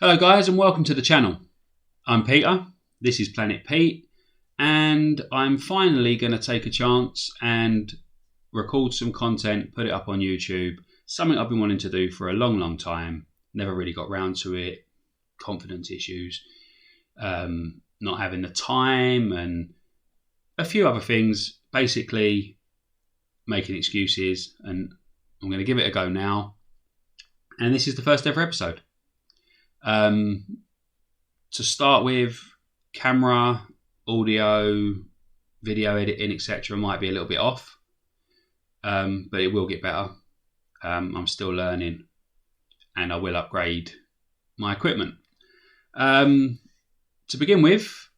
Hello guys and welcome to the channel. I'm Peter, this is Planet Pete, and I'm finally going to take a chance and record some content, put it up on YouTube, something I've been wanting to do for a long time, never really got round to it, confidence issues, not having the time and a few other things, basically making excuses, and I'm going to give it a go now, and this is the first ever episode. To start with, camera, audio, video editing, etc. might be a little bit off, but it will get better. I'm still learning, and I will upgrade my equipment. To begin with,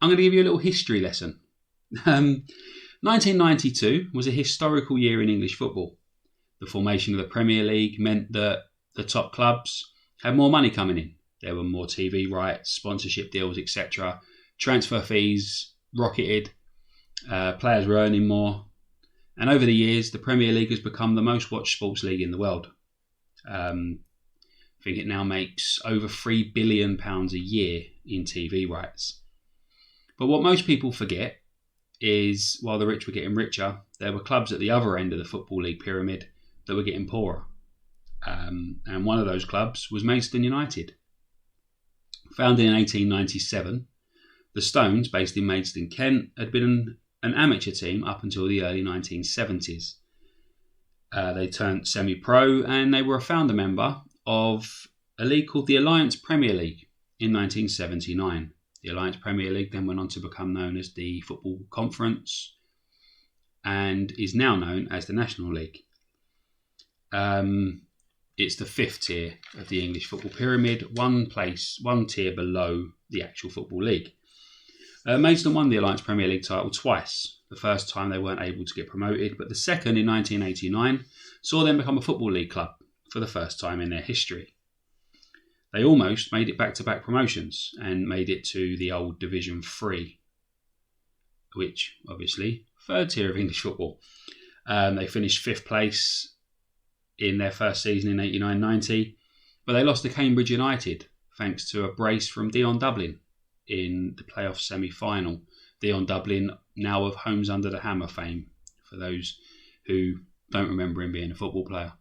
I'm going to give you a little history lesson. 1992 was a historical year in English football. The formation of the Premier League meant that the top clubs had more money coming in. There were more TV rights, sponsorship deals, etc. Transfer fees rocketed. Players were earning more. And over the years, the Premier League has become the most watched sports league in the world. I think it now makes over £3 billion a year in TV rights. But what most people forget is while the rich were getting richer, there were clubs at the other end of the Football League pyramid that were getting poorer. And one of those clubs was Maidstone United. Founded in 1897, the Stones, based in Maidstone, Kent, had been an amateur team up until the early 1970s. They turned semi-pro and they were a founder member of a league called the Alliance Premier League in 1979. The Alliance Premier League then went on to become known as the Football Conference and is now known as the National League. It's the fifth tier of the English football pyramid, one tier below the actual Football League. Maidstone won the Alliance Premier League title twice. The first time they weren't able to get promoted, but the second in 1989 saw them become a Football League club for the first time in their history. They almost made it back-to-back promotions and made it to the old Division 3, which obviously third tier of English football. They finished fifth place in their first season in 89-90, but they lost to Cambridge United thanks to a brace from Dion Dublin in the playoff semi-final. Dion Dublin, now of Homes Under the Hammer fame, for those who don't remember him being a football player.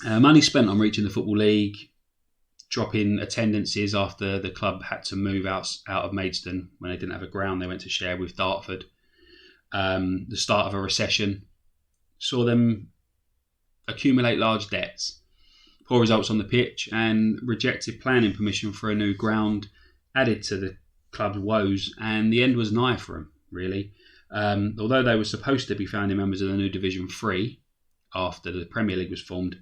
Money spent on reaching the Football League, dropping attendances after the club had to move out of Maidstone when they didn't have a ground they went to share with Dartford. The start of a recession saw them accumulate large debts, poor results on the pitch, and rejected planning permission for a new ground added to the club's woes, and the end was nigh for them, really. Although they were supposed to be founding members of the new Division 3 after the Premier League was formed,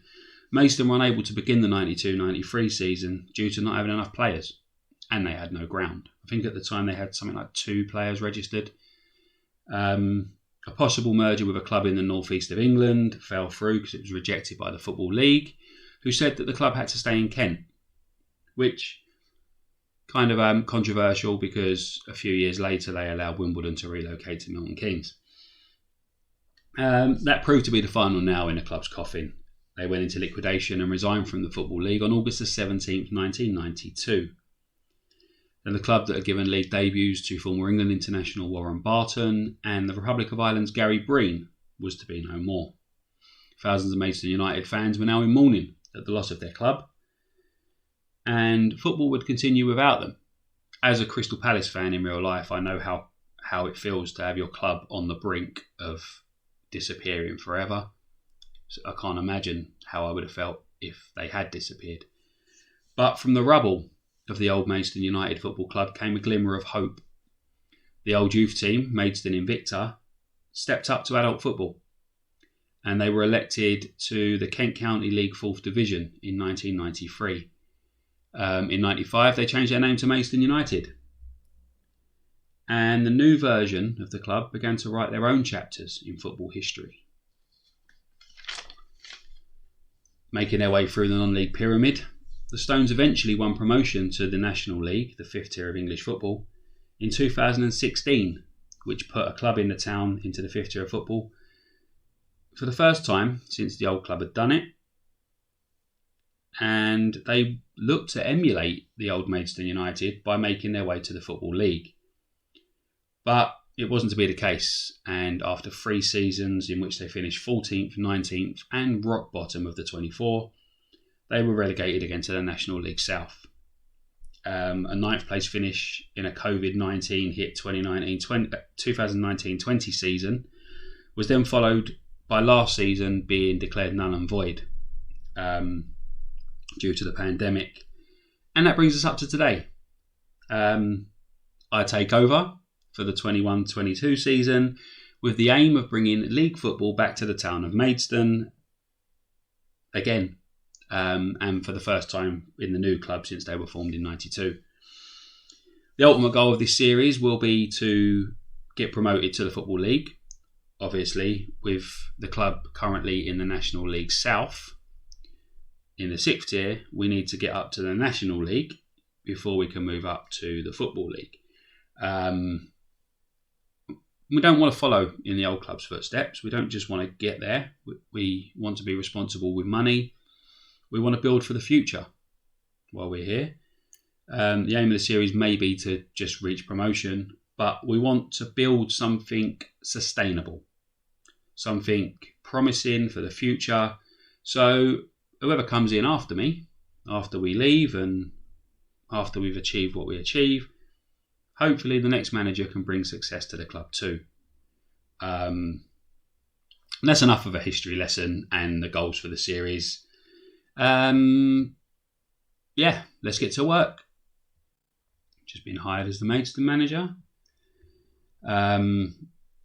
Maidstone were unable to begin the 92-93 season due to not having enough players, and they had no ground. I think at the time they had something like 2 players registered. A possible merger with a club in the northeast of England fell through because it was rejected by the Football League, who said that the club had to stay in Kent, which kind of controversial because a few years later they allowed Wimbledon to relocate to Milton Keynes. That proved to be the final nail in the club's coffin. They went into liquidation and resigned from the Football League on August the 17th, 1992. And the club that had given league debuts to former England international Warren Barton and the Republic of Ireland's Gary Breen was to be no more. Thousands of Maidstone United fans were now in mourning at the loss of their club, and football would continue without them. As a Crystal Palace fan in real life, I know how it feels to have your club on the brink of disappearing forever. So I can't imagine how I would have felt if they had disappeared. But from the rubble of the old Maidstone United Football Club came a glimmer of hope. The old youth team, Maidstone Invicta, stepped up to adult football, and they were elected to the Kent County League 4th Division in 1993. In 95, they changed their name to Maidstone United, and the new version of the club began to write their own chapters in football history. Making their way through the non-league pyramid, the Stones eventually won promotion to the National League, the fifth tier of English football, in 2016, which put a club in the town into the fifth tier of football for the first time since the old club had done it. and they looked to emulate the old Maidstone United by making their way to the Football League. But it wasn't to be the case, and after 3 seasons in which they finished 14th, 19th and rock bottom of the 24, they were relegated again to the National League South. A 9th place finish in a COVID-19 hit 2019-20 season was then followed by last season being declared null and void due to the pandemic. And that brings us up to today. I take over for the 21-22 season with the aim of bringing league football back to the town of Maidstone again, and for the first time in the new club since they were formed in 92. The ultimate goal of this series will be to get promoted to the Football League, obviously with the club currently in the National League South. In the 6th tier, we need to get up to the National League before we can move up to the Football League. We don't want to follow in the old club's footsteps. We don't just want to get there. We want to be responsible with money. We want to build for the future while we're here. The aim of the series may be to just reach promotion, but we want to build something sustainable, something promising for the future. So whoever comes in after me, after we leave and after we've achieved what we achieve, hopefully the next manager can bring success to the club too. And that's enough of a history lesson and the goals for the series. Let's get to work. Just been hired as the Maidstone manager.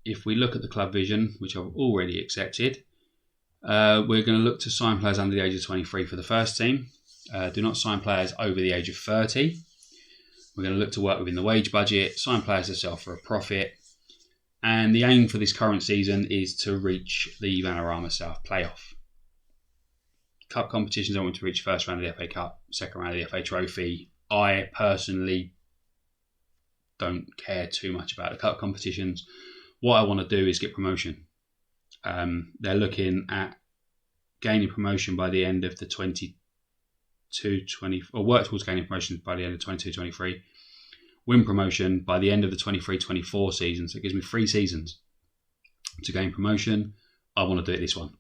If we look at the club vision, which I've already accepted, we're going to look to sign players under the age of 23 for the first team. Do not sign players over the age of 30. We're going to look to work within the wage budget, sign players to sell for a profit. And the aim for this current season is to reach the Vanarama South playoff. Cup competitions, I want to reach first round of the FA Cup, second round of the FA Trophy. I personally don't care too much about the cup competitions. What I want to do is get promotion. They're looking at gaining promotion by the end of the 22-20, or work towards gaining promotion by the end of 22-23. Win promotion by the end of the 23-24 season. So it gives me 3 seasons to gain promotion. I want to do it this one.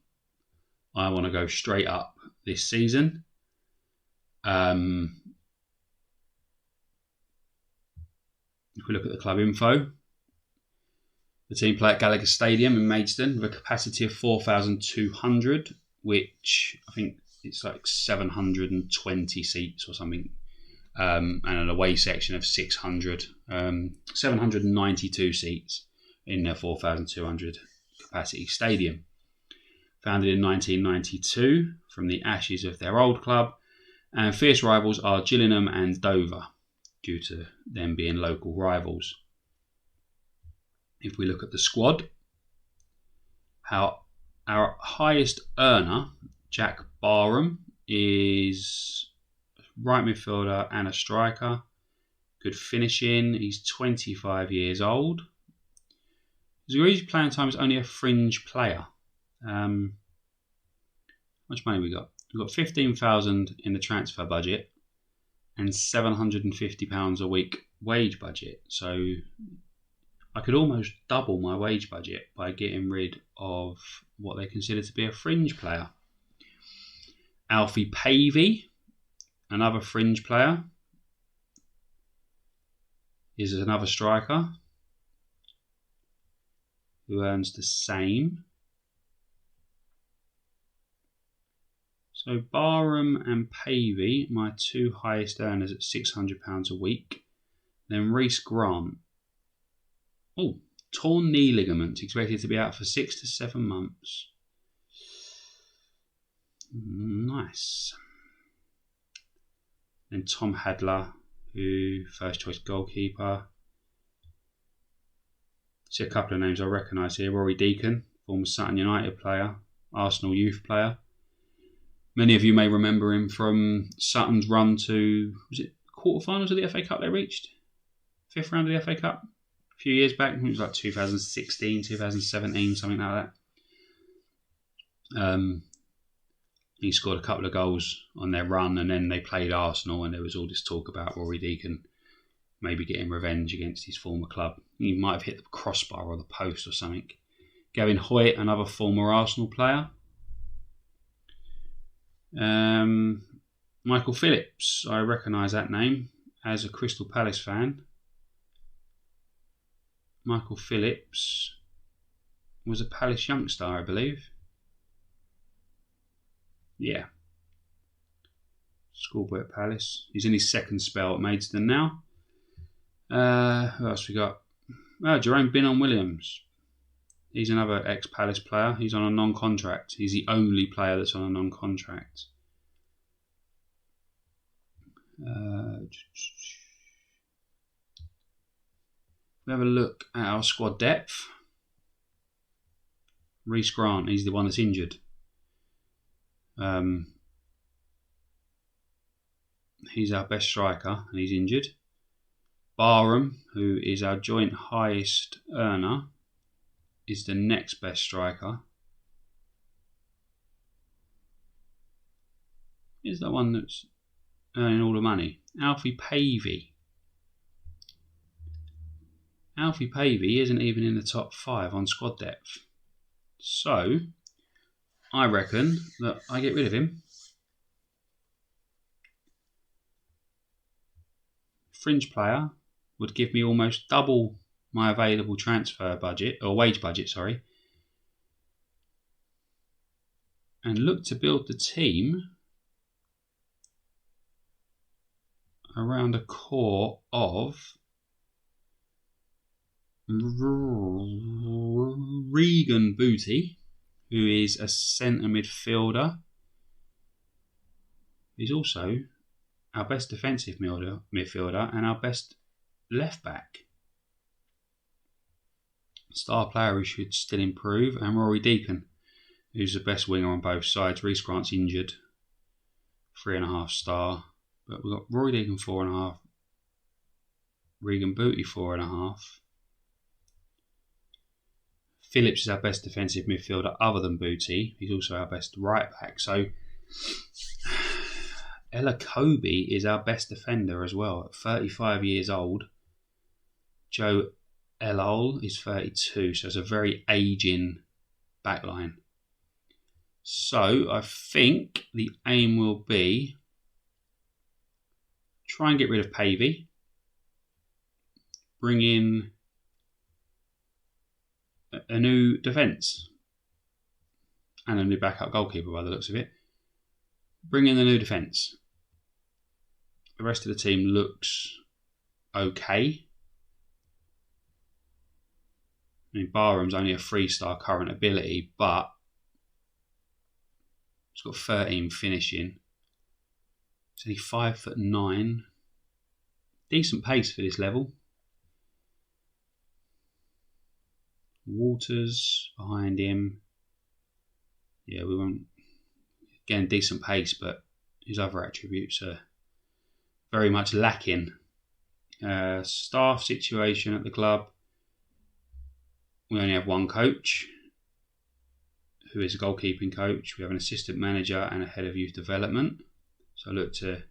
I want to go straight up this season. If we look at the club info, the team play at Gallagher Stadium in Maidstone with a capacity of 4,200, which I think it's like 720 seats or something, and an away section of 600, 792 seats in their 4,200 capacity stadium. Founded in 1992 from the ashes of their old club, and fierce rivals are Gillingham and Dover, due to them being local rivals. If we look at the squad, our highest earner, Jack Barham, is right midfielder and a striker. Good finishing. He's 25 years old. His average playing time is only a fringe player. How much money we got? We've got 15,000 in the transfer budget and £750 a week wage budget. So I could almost double my wage budget by getting rid of what they consider to be a fringe player. Alfie Pavey, another fringe player, is another striker who earns the same. So Barham and Pavey, my 2 highest earners at £600 a week. Then Reece Grant. Torn knee ligament, expected to be out for 6 to 7 months. Nice. Then Tom Hadler, who first choice goalkeeper. See a couple of names I recognise here. Rory Deacon, former Sutton United player, Arsenal youth player. Many of you may remember him from Sutton's run to, was it quarterfinals of the FA Cup they reached? 5th round of the FA Cup? A few years back, it was like 2016, 2017, something like that. He scored a couple of goals on their run, and then they played Arsenal, and there was all this talk about Rory Deacon maybe getting revenge against his former club. He might have hit the crossbar or the post or something. Gavin Hoyt, another former Arsenal player. Michael Phillips, I recognise that name as a Crystal Palace fan. Michael Phillips was a Palace youngster, I believe. Yeah. Schoolboy at Palace. He's in his second spell at Maidstone now. Who else we got? Jerome Binnon-Williams. He's another ex-Palace player. He's on a non-contract. He's the only player that's on a non-contract. We have a look at our squad depth. Reece Grant, he's the one that's injured. He's our best striker and he's injured. Barham, who is our joint highest earner, is the next best striker. Is the one that's earning all the money. Alfie Pavey. Alfie Pavey isn't even in the top 5 on squad depth. So, I reckon that I get rid of him. Fringe player would give me almost double my available transfer budget, or wage budget, sorry. And look to build the team around a core of Regan Booty, who is a centre midfielder. He's also our best defensive midfielder and our best left back. Star player who should still improve, and Rory Deacon, who's the best winger on both sides. Reece Grant's injured, 3.5 star. But we've got Rory Deacon 4.5, Regan Booty 4.5. Phillips is our best defensive midfielder other than Booty. He's also our best right back. So Ella Kobe is our best defender as well, at 35 years old. Joe Elol is 32, so it's a very ageing backline. So I think the aim will be try and get rid of Pavey, bring in a new defence and a new backup goalkeeper by the looks of it. Bring in the new defence. The rest of the team looks okay. I mean, Barham's only a 3-star current ability, but he's got 13 finishing. He's only 5'9". Decent pace for this level. Waters behind him. Yeah, we won't. Again, decent pace, but his other attributes are very much lacking. Staff situation at the club. We only have one coach, who is a goalkeeping coach. We have an assistant manager and a head of youth development. So I look to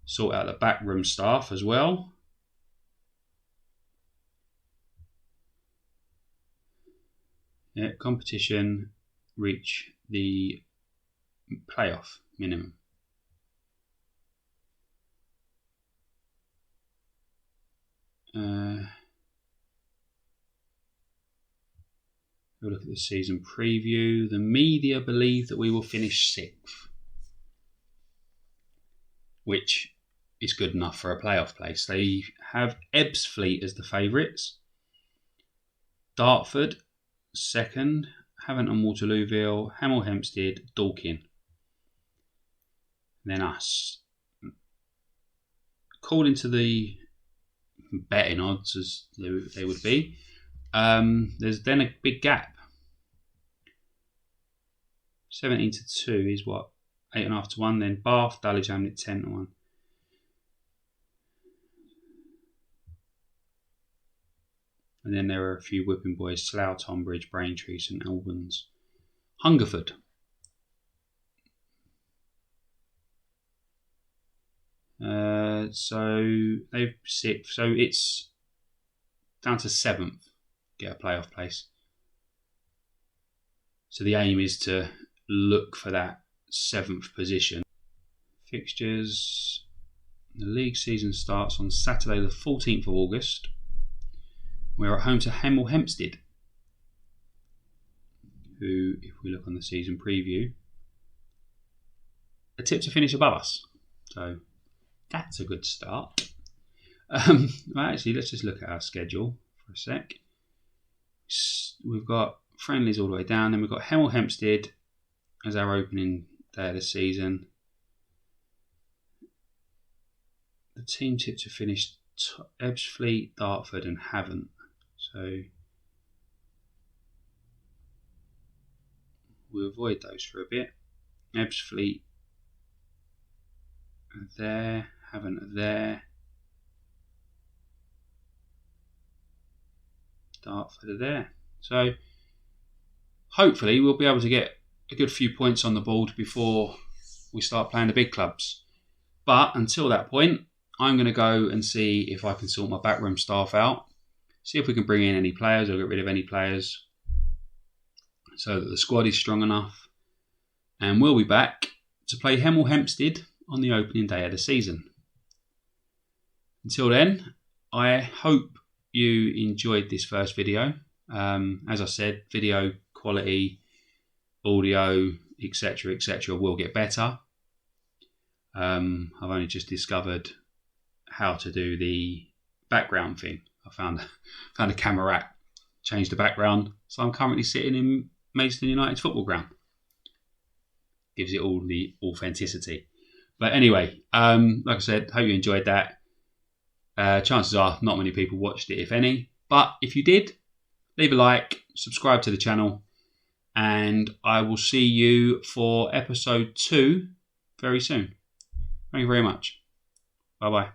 sort out the backroom staff as well. Yeah, competition, reach the playoff minimum. We'll look at the season preview. The media believe that we will finish 6th, which is good enough for a playoff place. They have Ebbsfleet as the favourites, Dartford second, Havant Waterlooville, Hemel Hempstead, Dorking. Then us. According to the betting odds, as they would be, there's then a big gap. 17-2 is what? 8.5-1. Then Bath, Dulwich Hamlet 10-1. And then there are a few whipping boys: Slough, Tonbridge, Braintree, St Albans, Hungerford. So they've 6th. So it's down to 7th. Get a playoff place. So the aim is to look for that 7th position. Fixtures. The league season starts on Saturday the 14th of August. We're at home to Hemel Hempstead, who, if we look on the season preview, are tipped to finish above us. So that's a good start. Well, actually, let's just look at our schedule for a sec. We've got friendlies all the way down, then we've got Hemel Hempstead as our opening day of the season. The team tipped to finish Ebbsfleet, Dartford and Havant. So we'll avoid those for a bit. Ebbsfleet are there, Havant are there. Dartford are there. So hopefully we'll be able to get a good few points on the board before we start playing the big clubs. But until that point, I'm going to go and see if I can sort my backroom staff out. See if we can bring in any players or get rid of any players so that the squad is strong enough. And we'll be back to play Hemel Hempstead on the opening day of the season. Until then, I hope you enjoyed this first video. As I said, video quality, audio, etc., will get better. I've only just discovered how to do the background thing. I found a camera app, changed the background, so I'm currently sitting in Maidstone United's football ground. Gives it all the authenticity. But anyway, like I said, hope you enjoyed that. Chances are not many people watched it, if any. But if you did, leave a like, subscribe to the channel, and I will see you for episode 2 very soon. Thank you very much. Bye-bye.